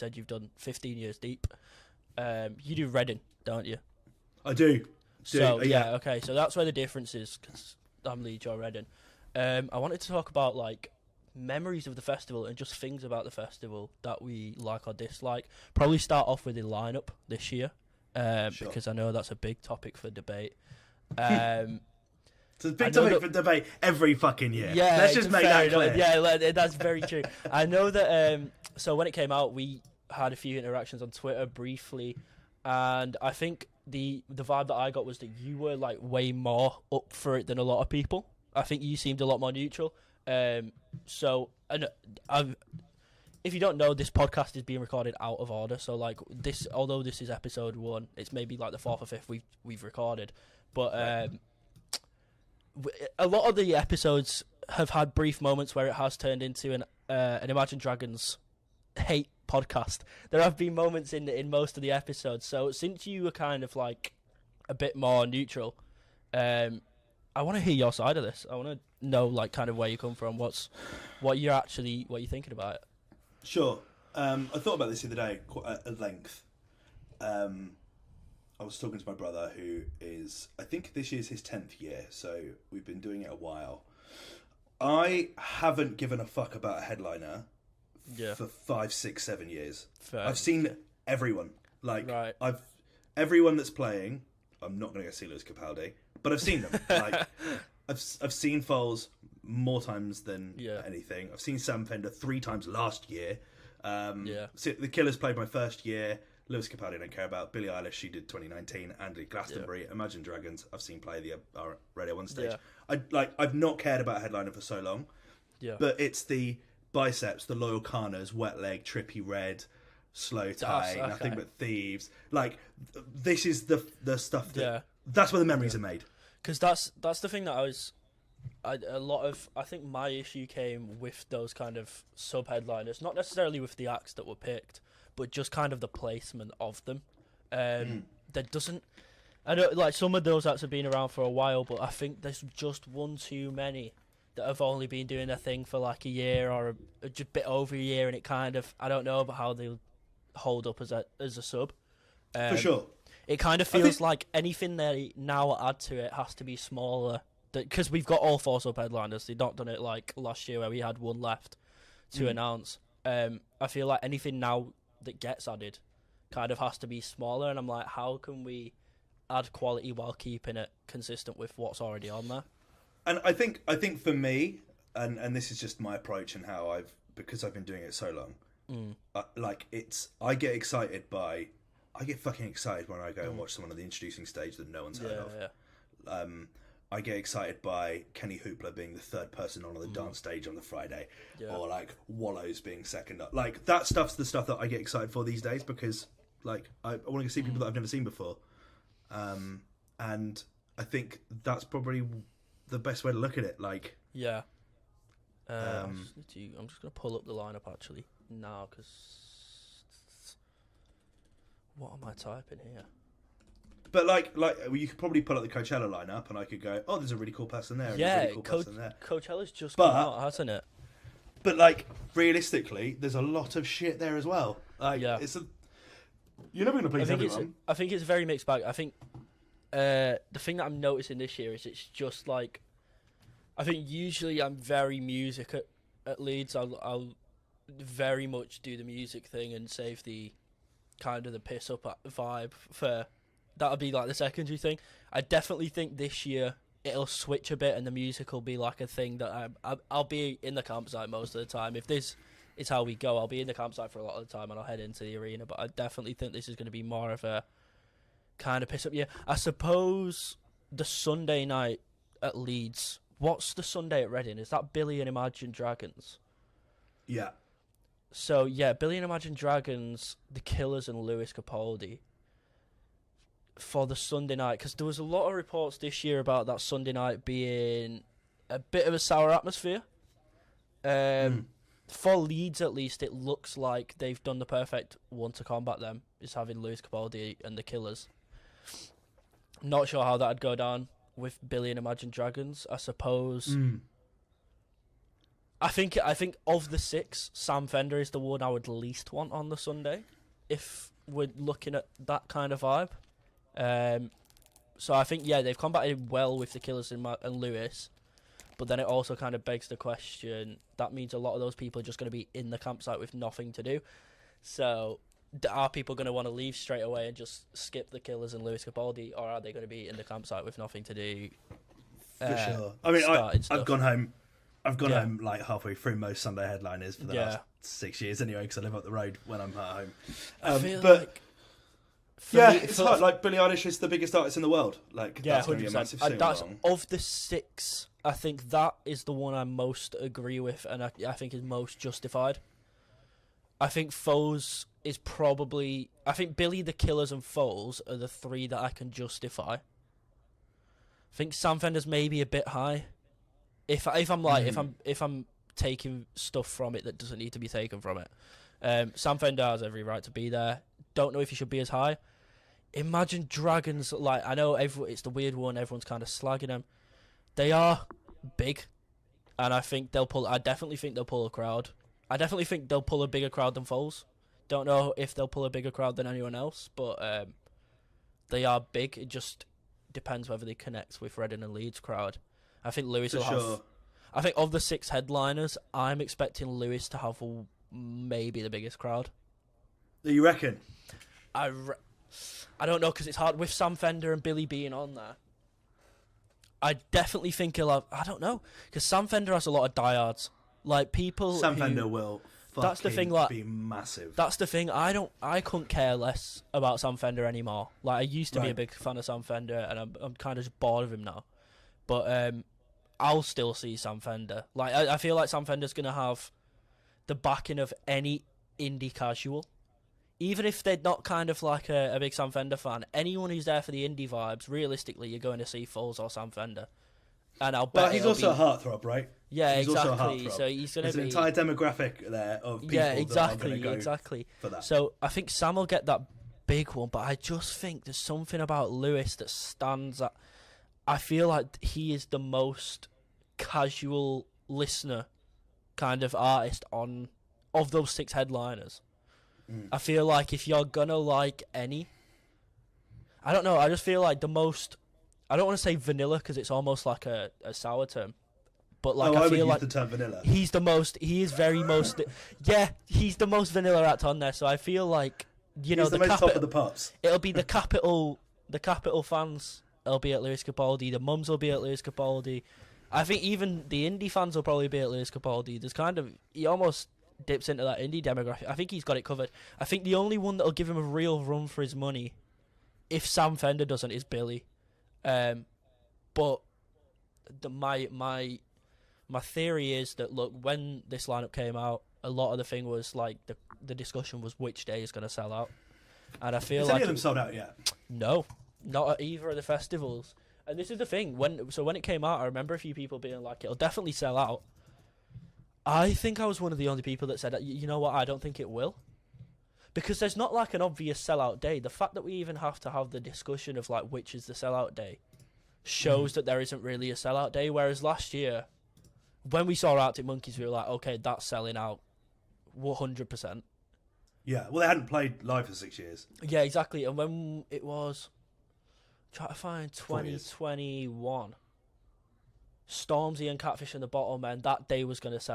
said you've done 15 years deep. You do Reading, don't you? I do. So yeah, okay. So that's where the difference is, because I'm Leeds or Reading. I wanted to talk about like memories of the festival and just things about the festival that we like or dislike. Probably start off with the lineup this year, because I know that's a big topic for debate. It's a big topic for debate every fucking year. Yeah, let's just make that clear. Yeah, that's very true. I know that. So when it came out, we had a few interactions on Twitter briefly, and I think the vibe that I got was that you were like way more up for it than a lot of people. I think you seemed a lot more neutral. So, and if you don't know, this podcast is being recorded out of order. So like this, although this is episode 1, it's maybe like the 4th or 5th we've recorded, but a lot of the episodes have had brief moments where it has turned into an Imagine Dragons hate podcast. There have been moments in most of the episodes. So since you were kind of like a bit more neutral, I want to hear your side of this. I want to know like kind of where you come from, what you're thinking about it. Sure. I thought about this the other day quite at length. I was talking to my brother, who is, I think this year's his 10th year, so we've been doing it a while. I haven't given a fuck about a headliner for 5, 6, 7 years. Fair. I've seen everyone. Everyone that's playing. I'm not going to go see Lewis Capaldi, but I've seen them. Like, I've seen Foles more times than anything. I've seen Sam Fender 3 times last year. So the Killers played my first year. Lewis Capaldi I don't care about. Billie Eilish, she did 2019. Andy Glastonbury, Imagine Dragons, I've seen play the Radio 1 stage. I've not cared about a headliner for so long. Yeah. But it's the Biceps, the Loyal Carners, Wet Leg, Trippie Redd, Slow Tie, Nothing But Thieves. Like, this is the stuff that... That's where the memories are made. Because that's the thing that I think my issue came with those kind of sub-headliners, not necessarily with the acts that were picked, but just kind of the placement of them. That doesn't... I know, like, some of those acts have been around for a while, but I think there's just one too many that have only been doing their thing for like a year or just a bit over a year, and it kind of... I don't know about how they'll hold up as a sub. For sure. It kind of feels like anything they now add to it has to be smaller. Because we've got all 4 sub-headliners. They've not done it like last year where we had one left to announce. I feel like anything now that gets added kind of has to be smaller, and I'm like, how can we add quality while keeping it consistent with what's already on there? And I think for me, and this is just my approach and how because I've been doing it so long, I get fucking excited when I go and watch someone on the introducing stage that no one's heard of. Yeah. I get excited by Kenny Hoopla being the 3rd person on the dance stage on the Friday, or like Wallows being second up. Like, that stuff's the stuff that I get excited for these days, because like I want to see people that I've never seen before, and I think that's probably the best way to look at it. Like, I'm just gonna pull up the lineup actually now, because what am I typing here? But like you could probably pull up the Coachella lineup, and I could go, oh, there's a really cool person there. And a really cool person there. Coachella's just come out, hasn't it? But like, realistically, there's a lot of shit there as well. Like, you're never going to please everyone. I think it's a very mixed bag. I think the thing that I'm noticing this year is it's just like, I think usually I'm very music at Leeds. I'll very much do the music thing and save the kind of the piss up vibe for... That'll be like the secondary thing. I definitely think this year it'll switch a bit, and the music will be like a thing that I'll be in the campsite most of the time. If this is how we go, I'll be in the campsite for a lot of the time, and I'll head into the arena. But I definitely think this is going to be more of a kind of piss up year. I suppose the Sunday night at Leeds. What's the Sunday at Reading? Is that Billy and Imagine Dragons? Yeah. So yeah, Billy and Imagine Dragons, the Killers, and Lewis Capaldi for the Sunday night, because there was a lot of reports this year about that Sunday night being a bit of a sour atmosphere. For Leeds, at least, it looks like they've done the perfect one to combat them, is having Lewis Capaldi and the Killers. Not sure how that'd go down with Billy and Imagine Dragons. I suppose I think of the 6, Sam Fender is the one I would least want on the Sunday, if we're looking at that kind of vibe. So I think they've combated well with the Killers and Lewis, but then it also kind of begs the question. That means a lot of those people are just going to be in the campsite with nothing to do. So are people going to want to leave straight away and just skip the Killers and Lewis Capaldi, or are they going to be in the campsite with nothing to do? For sure. I mean, I've gone home. I've gone home like halfway through most Sunday headliners for the last 6 years anyway, because I live up the road when I'm at home. I feel but it's hard. Like Billie Eilish is the biggest artist in the world. Like that's going to be a massive sing-along. Of the 6, I think that is the one I most agree with, and I think is most justified. I think Foles is probably. I think Billy, the Killers, and Foles are the 3 that I can justify. I think Sam Fender's maybe a bit high. If I'm taking stuff from it that doesn't need to be taken from it, Sam Fender has every right to be there. Don't know if he should be as high. Imagine Dragons. Like, I know it's the weird one. Everyone's kind of slagging them. They are big, and I think they'll pull. I definitely think they'll pull a crowd. I definitely think they'll pull a bigger crowd than Foles. Don't know if they'll pull a bigger crowd than anyone else, but they are big. It just depends whether they connect with Reading and Leeds crowd. I think Lewis will have. I think of the 6 headliners, I'm expecting Lewis to have maybe the biggest crowd. You reckon? I don't know, because it's hard with Sam Fender and Billy being on there. I definitely think he'll have. I don't know, because Sam Fender has a lot of diehards, like people. Sam Fender will. That's the thing. Like, be massive. That's the thing. I couldn't care less about Sam Fender anymore. Like, I used to be a big fan of Sam Fender, and I'm kind of just bored of him now. But I'll still see Sam Fender. Like, I feel like Sam Fender's gonna have the backing of any indie casual, even if they're not kind of like a big Sam Fender fan. Anyone who's there for the indie vibes, realistically, you're going to see Foles or Sam Fender. And I'll bet. Well, he's also a heartthrob, right? Yeah, he's exactly. Also a heartthrob. So he's going to be an entire demographic there of people. Yeah, exactly, that are exactly. For that. So I think Sam will get that big one, but I just think there's something about Lewis that stands out. I feel like he is the most casual listener kind of artist of those 6 headliners. I feel like if you're gonna like any, I don't know, I just feel like the most. I don't want to say vanilla because it's almost like a sour term, but like I feel like the term vanilla. He's the most. He is very most. Yeah, he's the most vanilla act on there. So I feel like he's the most top of the pops. It'll be the capital fans. It'll be at Lewis Capaldi. The mums will be at Lewis Capaldi. I think even the indie fans will probably be at Lewis Capaldi. There's kind of he almost dips into that indie demographic. I think he's got it covered. I think the only one that'll give him a real run for his money, if Sam Fender doesn't, is Billy. But my theory is that, look, when this lineup came out, a lot of the thing was like the discussion was which day is going to sell out, and I feel Has any of them sold out yet? No, not at either of the festivals. And this is the thing, when it came out, I remember a few people being like, it'll definitely sell out. I think I was one of the only people that said, you know what, I don't think it will. Because there's not like an obvious sellout day. The fact that we even have to have the discussion of like which is the sellout day shows that there isn't really a sellout day. Whereas last year, when we saw Arctic Monkeys, we were like, okay, that's selling out 100%. Yeah, well, they hadn't played live for 6 years. Yeah, exactly. And when it was, try to find 2021, Stormzy and Catfish and the Bottom Men, that day was going to sell